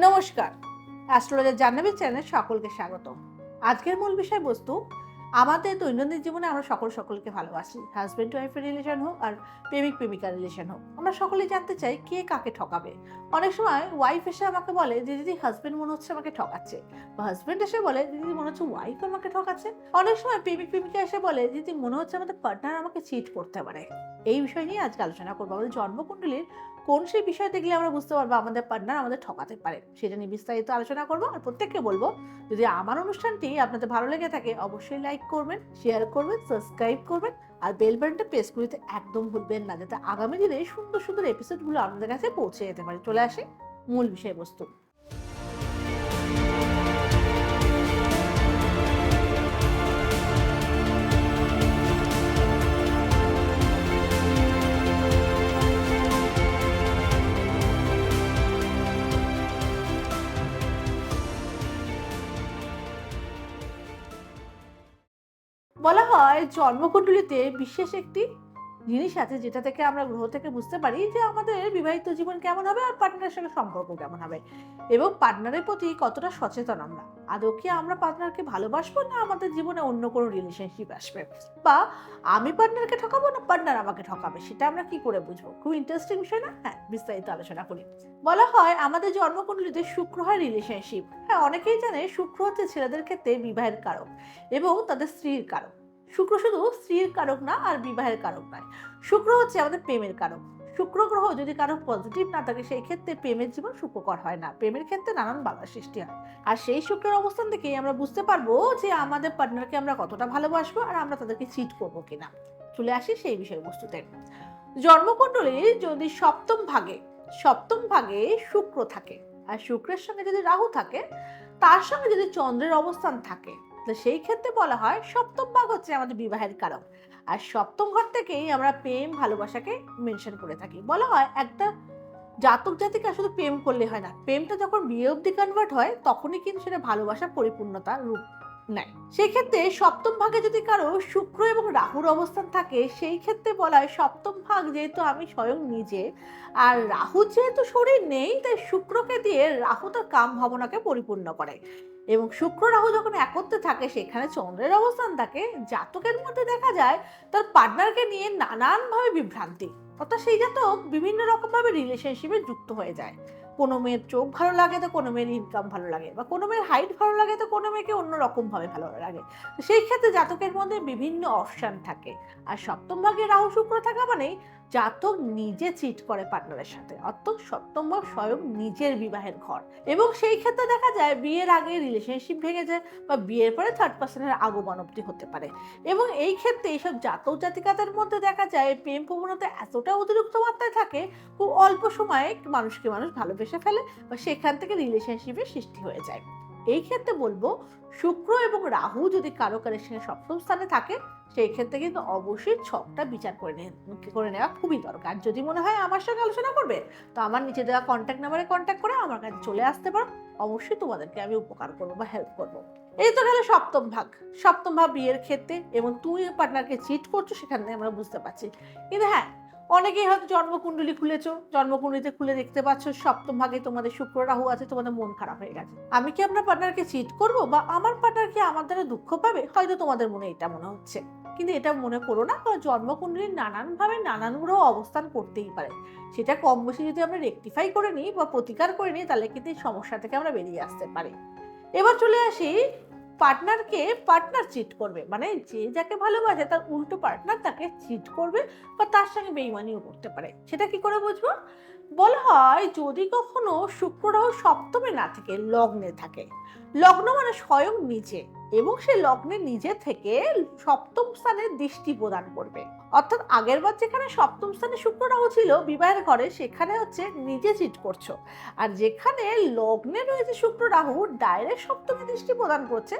নমস্কার, অ্যাস্ট্রোলজার জাহ্নবী চ্যানেলে সকলকে স্বাগত। আজকের মূল বিষয়বস্তু, আমাদের দৈনন্দিন জীবনে আমরা সকলকে ভালোবাসি। হাজব্যান্ড ওয়াইফের রিলেশন হোক আর প্রেমিক প্রেমিকার রিলেশন হোক, আমরা সকলেই জানতে চাই কে কাকে ঠকাবে। অনেক সময় ওয়াইফ এসে আমাকে বলে যে দিদি হাজব্যান্ড মনে হচ্ছে আমাকে ঠকাচ্ছে, বা হাজব্যান্ড এসে বলে দিদি মনে হচ্ছে ওয়াইফ আমাকে ঠকাচ্ছে। অনেক সময় প্রেমিক প্রেমিকা এসে বলে দিদি মনে হচ্ছে আমাদের পার্টনার আমাকে চিট করতে পারে। এই বিষয় নিয়ে আজকে আলোচনা করবো। আমাদের জন্মকুণ্ডলীর কোন সেই বিষয় দেখলে আমরা বুঝতে পারবো আমাদের পার্টনার আমাদের ঠকাতে পারে, সেটা নিয়ে বিস্তারিত আলোচনা করবো। আর প্রত্যেককে বলবো, যদি আমার অনুষ্ঠানটি আপনাদের ভালো লেগে থাকে অবশ্যই লাইক করবেন, শেয়ার করবেন, সাবস্ক্রাইব করবেন, আর বেল বাটনটা প্রেস করতে একদম ভুলবেন না, যাতে আগামী দিনে সুন্দর সুন্দর এপিসোডগুলো আপনাদের কাছে পৌঁছে যেতে পারে। চলে আসে মূল বিষয়বস্তু। বলা হয় জন্মকুণ্ডলিতে বিশেষ একটি জিনিস আছে, যেটা থেকে আমরা গ্রহ থেকে বুঝতে পারি যে আমাদের বিবাহিত জীবন কেমন হবে আর পার্টনারের সঙ্গে সম্পর্ক কেমন হবে, এবং পার্টনারের প্রতি কতটা সচেতন আমরা। আদৌ কি আমরা পার্টনারকে ভালোবাসবো, না আমাদের জীবনে অন্য কোনো রিলেশনশিপ আসবে, বা আমি পার্টনারকে ঠকাবো না পার্টনার আমাকে ঠকাবে, সেটা আমরা কি করে বুঝবো? খুব ইন্টারেস্টিং বিষয় না? হ্যাঁ, বিস্তারিত আলোচনা করি। বলা হয় আমাদের জন্মকুণ্ডলিতে শুক্র হয় রিলেশনশিপ। হ্যাঁ, অনেকেই জানে শুক্র হচ্ছে ছেলেদের ক্ষেত্রে বিবাহের কারক এবং তাদের স্ত্রীর কারক। শুক্র শুধু স্ত্রীর কারক না আর বিবাহের কারক নয়, শুক্র হচ্ছে আমাদের প্রেমের কারক। শুক্র গ্রহ যদি কারো পজিটিভ না থাকে, সেই ক্ষেত্রে প্রেমের জীবন সুখকর হয় না, প্রেমের ক্ষেত্রে নানান বাধার সৃষ্টি হয়। আর সেই শুক্রের অবস্থান থেকেই আমরা বুঝতে পারবো যে আমাদের পার্টনারকে আমরা কতটা ভালোবাসবো আর আমরা তাদেরকে চিট করবো কিনা। চলে আসি সেই বিষয়বস্তুতে। জন্মকুণ্ডলী যদি সপ্তম ভাগে শুক্র থাকে, আর শুক্রের সঙ্গে যদি রাহু থাকে, তার সঙ্গে যদি চন্দ্রের অবস্থান থাকে, তো সেই ক্ষেত্রে বলা হয় সপ্তম ভাগ হচ্ছে আমাদের বিবাহের কারক। আর সপ্তম ঘর থেকেই আমরা প্রেম ভালোবাসাকে মেনশন করে থাকি। বলা হয় একটা জাতক জাতিকা শুধু প্রেম করলে হয় না, প্রেমটা যখন বিয়ে অবধি কনভার্ট হয় তখনই কিন্তু সেটা ভালোবাসার পরিপূর্ণতা রূপ নেয়। সেই ক্ষেত্রে সপ্তম ভাগে যদি কারো শুক্র এবং রাহুর অবস্থান থাকে, সেই ক্ষেত্রে বলা হয় সপ্তম ভাগ যেহেতু আমি স্বয়ং নিজে, আর রাহু যেহেতু শরীর নেই, তাই শুক্রকে দিয়ে রাহু তার কাম ভাবনাকে পরিপূর্ণ করে। এবং শুক্র রাহু যখন একত্রে থাকে, সেখানে চন্দ্রের অবস্থান থাকে, জাতকের মধ্যে দেখা যায় তার পার্টনারকে নিয়ে নানানভাবে বিভ্রান্তি। অর্থাৎ সেই জাতক বিভিন্ন রকম ভাবে রিলেশনশিপে যুক্ত হয়ে যায়। কোনো মেয়ের চোখ ভালো লাগে তো কোনো মেয়ের ইনকাম ভালো লাগে, বা কোনো মেয়ের হাইট ভালো লাগে তো কোনো মেয়েকে অন্য রকম ভাবে ভালো লাগে। তো সেই ক্ষেত্রে জাতকের মধ্যে বিভিন্ন অপশন থাকে। আর সপ্তম ভাগে রাহু শুক্র থাকা মানেই জাতক নিজে চিট করে পার্টনারের সাথে, অর্থাৎ সপ্তম ভাব স্বয়ং নিজের বিবাহের ঘর। এবং সেই ক্ষেত্রে দেখা যায় বিয়ের আগে রিলেশনশিপ ভেঙে যায়, বা বিয়ের পরে থার্ড পার্সনের আগমন অবধি হতে পারে। এবং এই ক্ষেত্রে এইসব জাতক জাতিকাদের মধ্যে দেখা যায় প্রেম প্রবণতা এতটা অতিরিক্ত মাত্রায় থাকে, খুব অল্প সময়ে মানুষকে মানুষ ভালোবেসে ফেলে, বা সেখান থেকে রিলেশনশিপের সৃষ্টি হয়ে যায়। এই ক্ষেত্রে বলবো, শুক্র এবং রাহু যদি কারো কারের সঙ্গে সপ্তম স্থানে থাকে, সেই ক্ষেত্রে কিন্তু অবশ্যই ছকটা বিচার করে নেওয়া খুবই দরকার। যদি মনে হয় আমার সঙ্গে আলোচনা করবে, তো আমার নিচে দেওয়া কন্ট্যাক্ট নাম্বারে কন্ট্যাক্ট করে আমার কাছে চলে আসতে পারো। অবশ্যই তোমাদেরকে আমি উপকার করবো বা হেল্প করবো। এই তো গেল সপ্তম ভাব বিয়ের ক্ষেত্রে, এবং তুই পার্টনারকে চিট করছো, সেখান থেকে আমরা বুঝতে পারছি। কিন্তু হ্যাঁ, অনেকেই হয়তো জন্মকুণ্ডলী খুলেছো, জন্মকুণ্ডলীতে খুলে দেখতে পাচ্ছ সপ্তম ভাগে তোমাদের শুক্র রাহু আছে, তোমাদের মন খারাপ হয়ে গেছে। আমি কি আপনার পার্টনারকে চিট করব, বা আমার পার্টনার কি আমার দ্বারা দুঃখ পাবে? হয়তো তোমাদের মনে এটা মনে হচ্ছে, কিন্তু এটা মনে করো না, কারণ জন্মকুণ্ডলীর নানানভাবে নানান গ্রহ অবস্থান করতেই পারে। সেটা কম বেশি যদি আমরা রেকটিফাই করে নিই বা প্রতিকার করে নিই, তাহলে কিন্তু এই সমস্যা থেকে আমরা বেরিয়ে আসতে পারি। এবার চলে আসি, পার্টনারকে পার্টনার চিট করবে মানে যে যাকে ভালোবাসে তার উল্টো পার্টনার তাকে চিট করবে, বা তার সঙ্গে বেইমানিও করতে পারে। সেটা কি করে বুঝবো? বলা হয় যদি কখনো শুক্র রাহু সপ্তমে না থেকে লগ্নে থাকে, লগ্ন মানে স্বয়ং নিজে, এবং সে লগ্নে নিজে থেকে সপ্তম স্থানে দৃষ্টি প্রদান করবে। অর্থাৎ আগের বার যেখানে সপ্তম স্থানে শুক্র রাহু ছিল বিবাহের ঘরে, সেখানে হচ্ছে নিজে চিট করছো। আর যেখানে লগ্নে রয়েছে শুক্র রাহু ডাইরেক্ট সপ্তমে দৃষ্টি প্রদান করছে,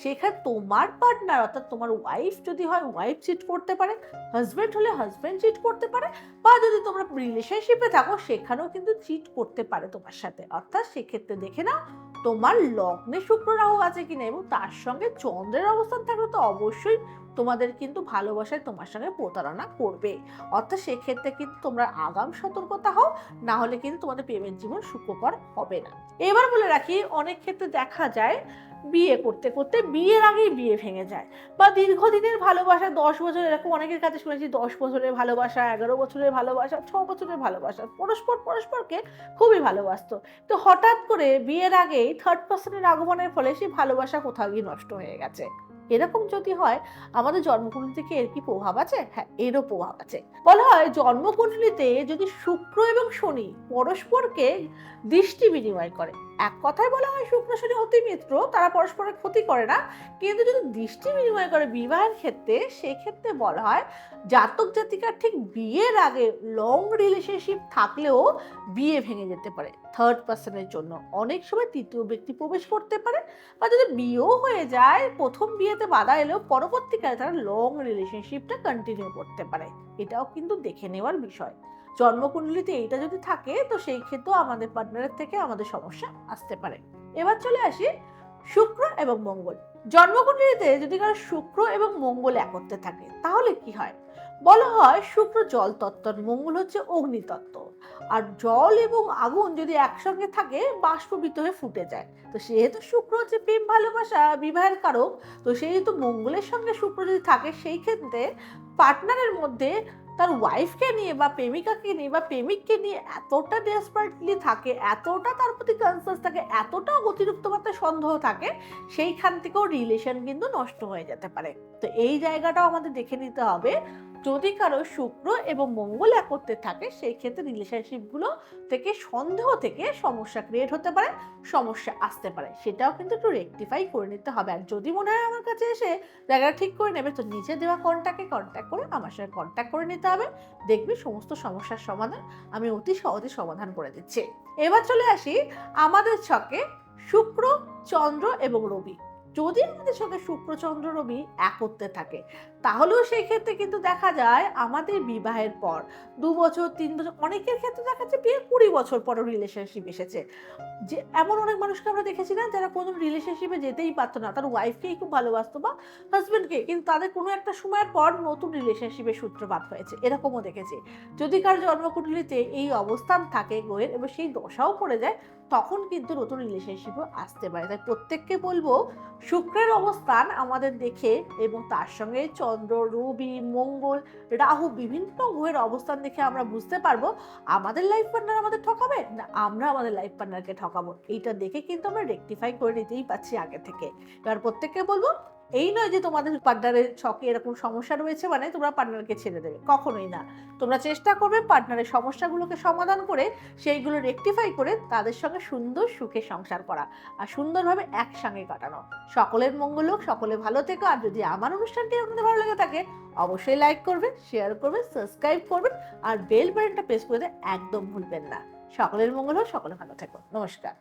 সেখানে তোমার পার্টনার অর্থাৎ তোমার ওয়াইফ যদি হয় ওয়াইফ চিট করতে পারে, হাজব্যান্ড হলে হাজব্যান্ড চিট করতে পারে, বা যদি তোমরা রিলেশনশিপে থাকো সেখানেও কিন্তু চিট করতে পারে তোমার সাথে। অর্থাৎ সেক্ষেত্রে দেখে নাও তোমার লগ্নে শুক্র রাহু আছে কিনা, এবং তার সঙ্গে চন্দ্রের অবস্থান থাকলে তো অবশ্যই তোমাদের কিন্তু ভালোবাসায় তোমার সঙ্গে প্রতারণা করবে। অর্থাৎ সেক্ষেত্রে কিন্তু তোমরা আগাম সতর্কতা হও, না হলে কিন্তু তোমাদের প্রেমের জীবন সুখকর হবে না। এবার বলে রাখি, অনেক ক্ষেত্রে দেখা যায় বিয়ে করতে করতে বিয়ের আগেই বিয়ে ভেঙে যায়, বা দীর্ঘদিনের ভালোবাসা 10 বছর, এরকম অনেকের কাছে শুনেছি 10 বছরের ভালোবাসা, 11 বছরের ভালোবাসা, 6 বছরের ভালোবাসা, পরস্পরকে খুবই ভালোবাসতো, তো হঠাৎ করে বিয়ের আগেই থার্ড পার্সনের আগমনের ফলে সেই ভালোবাসা কোথাও গিয়ে নষ্ট হয়ে গেছে। এরকম যদি হয়, আমাদের জন্মকুণ্ডলী থেকে এর কি প্রভাব আছে? হ্যাঁ, এরও প্রভাব আছে। বলা হয় জন্মকুণ্ডলীতে যদি শুক্র এবং শনি পরস্পরকে দৃষ্টি বিনিময় করে, এক কথায় বলা হয় শুক্র শনি অতি মিত্র, তারা পরস্পরের ক্ষতি করে না, কিন্তু যদি দৃষ্টি বিনিময় করে বিবাহের ক্ষেত্রে, সেক্ষেত্রে বলা হয় জাতক জাতিকার ঠিক বিয়ের আগে লং রিলেশনশিপ থাকলেও বিয়ে ভেঙে যেতে পারে থার্ড পার্সনের জন্য। অনেক সময় তৃতীয় ব্যক্তি প্রবেশ করতে পারে, বা যদি বিয়েও হয়ে যায়, প্রথম বিয়েতে বাধা এলেও পরবর্তীকালে তারা লং রিলেশনশিপটা কন্টিনিউ করতে পারে। এটাও কিন্তু দেখে নেওয়ার বিষয়। জন্মকুণ্ডলীতে এইটা যদি থাকে, তো সেই ক্ষেত্রেও আমাদের পার্টনারের থেকে আমাদের সমস্যা আসতে পারে। এবার চলে আসি শুক্র এবং মঙ্গল। জন্মকুণ্ডলীতে যদি কারো শুক্র এবং মঙ্গল একত্রে থাকে, তাহলে কি হয়? বলা হয় শুক্র জল তত্ত্ব, মঙ্গল হচ্ছে অগ্নি তত্ত্ব। আর জল এবং আগুন যদি একসঙ্গে থাকে, বাষ্পীভূত হয়ে ফুটে যায়। তো সেহেতু শুক্র হচ্ছে প্রেম ভালোবাসা বিবাহের কারক, তো সেহেতু মঙ্গলের সঙ্গে শুক্র যদি থাকে, সেই ক্ষেত্রে পার্টনারের মধ্যে তার ওয়াইফকে নিয়ে বা প্রেমিকাকে নিয়ে বা প্রেমিককে নিয়ে এতটা ডেসপারেটলি থাকে, এতটা তার প্রতি কনসাস থাকে, এতটা অতিরিক্ত মাত্রায় সন্দেহ থাকে, সেইখান থেকেও রিলেশন কিন্তু নষ্ট হয়ে যেতে পারে। তো এই জায়গাটাও আমাদের দেখে নিতে হবে। যদি কারো শুক্র এবং মঙ্গল একত্রে থাকে, সেই ক্ষেত্রে রিলেশনশিপগুলো থেকে সন্দেহ থেকে সমস্যা ক্রিয়েট হতে পারে, সমস্যা আসতে পারে, সেটাও কিন্তু একটু রেকটিফাই করে নিতে হবে। আর যদি মনে হয় আমার কাছে এসে জায়গাটা ঠিক করে নেবে, তো নিচে দেওয়া কন্ট্যাক্টে কন্ট্যাক্ট করে আমার সঙ্গে কন্ট্যাক্ট করে নিতে হবে। দেখবি সমস্ত সমস্যার সমাধান আমি অতি সহজে সমাধান করে দিচ্ছি। এবার চলে আসি আমাদের ছকে শুক্র, চন্দ্র এবং রবি। যদি আমাদের সঙ্গে শুক্র, চন্দ্র, রবি একত্রে থাকে, তাহলেও সেই ক্ষেত্রে কিন্তু দেখা যায় আমাদের বিবাহের পর 2 বছর 3 বছর, অনেকের ক্ষেত্রে দেখা যাচ্ছে বিয়ের 20 বছর পরও রিলেশনশিপ এসেছে। যে এমন অনেক মানুষকে আমরা দেখেছি না, যারা কোনো রিলেশনশিপে যেতেই পারতো না, তার ওয়াইফকেই খুব ভালোবাসতো বা হাজবেন্ডকে, কিন্তু তাদের কোনো একটা সময়ের পর নতুন রিলেশনশিপের সূত্রপাত হয়েছে, এরকমও দেখেছি। যদি কার জন্মকুণ্ডলীতে এই অবস্থান থাকে গ্রহের এবং সেই দশাও পড়ে যায়, তখন কিন্তু নতুন রিলেশনশিপও আসতে পারে। তাই প্রত্যেককে বলবো, শুক্রের অবস্থান আমাদের দেখে এবং তার সঙ্গে চন্দ্র, রবি, মঙ্গল, রাহু, বিভিন্ন গ্রহের অবস্থান দেখে আমরা বুঝতে পারবো আমাদের লাইফ পার্টনার আমাদের ঠকাবে না আমরা আমাদের লাইফ পার্টনারকে ঠকাবো। এইটা দেখে কিন্তু আমরা রেকটিফাই করে নিতেই পারছি আগে থেকে। এবার প্রত্যেককে বলবো, এই নয় যে তোমাদের পার্টনারের ছকে এরকম সমস্যা রয়েছে মানে তোমরা পার্টনারকে ছেড়ে দেবে, কখনোই না। তোমরা চেষ্টা করবে পার্টনারের সমস্যাগুলোকে সমাধান করে, সেইগুলো রেকটিফাই করে তাদের সঙ্গে সুন্দর সুখে সংসার করা আর সুন্দরভাবে একসঙ্গে কাটানো। সকলের মঙ্গল হোক, সকলে ভালো থেকো। আর যদি আমার অনুষ্ঠানটি আপনাদের ভালো লেগে থাকে, অবশ্যই লাইক করবেন, শেয়ার করবেন, সাবস্ক্রাইব করবেন, আর বেল বাটনটা প্রেস করে একদম ভুলবেন না। সকলের মঙ্গল হোক, সকলে ভালো থেকো। নমস্কার।